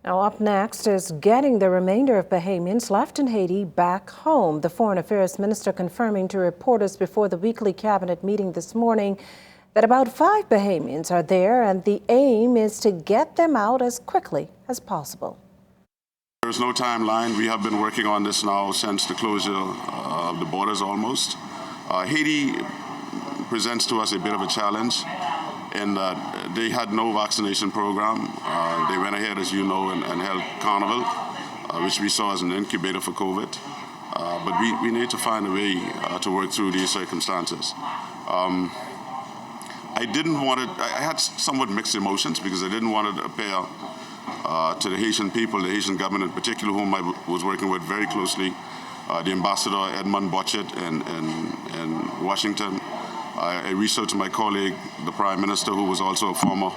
Now, up next is getting the remainder of Bahamians left in Haiti back home. The Foreign Affairs Minister confirming to reporters before the weekly cabinet meeting this morning that about 5 Bahamians are there, and the aim is to get them out as quickly as possible. There's no timeline. We have been working on this now since the closure of the borders almost. Haiti presents to us a bit of a challenge in that they had no vaccination program. They went ahead, as you know, and held Carnival, which we saw as an incubator for COVID. But we need to find a way to work through these circumstances. I had somewhat mixed emotions because I didn't want to appear to the Haitian people, the Haitian government in particular, whom I was working with very closely, the Ambassador Edmund Bochet in Washington. I reached out to my colleague, the Prime Minister, who was also a former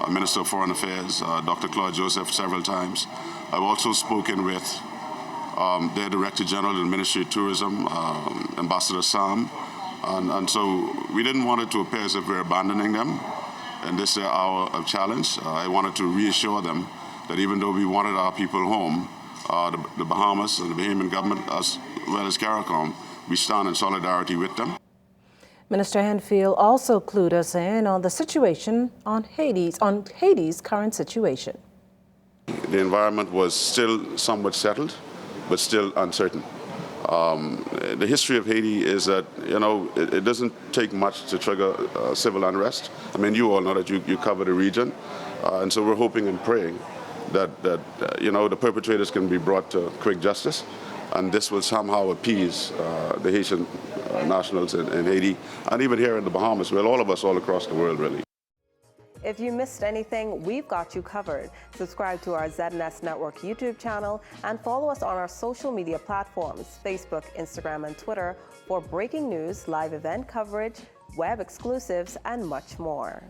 Minister of Foreign Affairs, Dr. Claude Joseph, several times. I've also spoken with their Director General of the Ministry of Tourism, Ambassador Sam. And so we didn't want it to appear as if we're abandoning them in this hour of challenge. I wanted to reassure them that even though we wanted our people home, the Bahamas and the Bahamian government, as well as CARICOM, we stand in solidarity with them. Minister Henfield also clued us in on the situation on Haiti's current situation. The environment was still somewhat settled, but still uncertain. The history of Haiti is that, it doesn't take much to trigger civil unrest. I mean, you all know that you cover the region. And so we're hoping and praying that the perpetrators can be brought to quick justice. And this will somehow appease the Haitian nationals in Haiti, and even here in the Bahamas, well, all of us all across the world, really. If you missed anything, we've got you covered. Subscribe to our ZNS Network YouTube channel and follow us on our social media platforms, Facebook, Instagram, and Twitter for breaking news, live event coverage, web exclusives, and much more.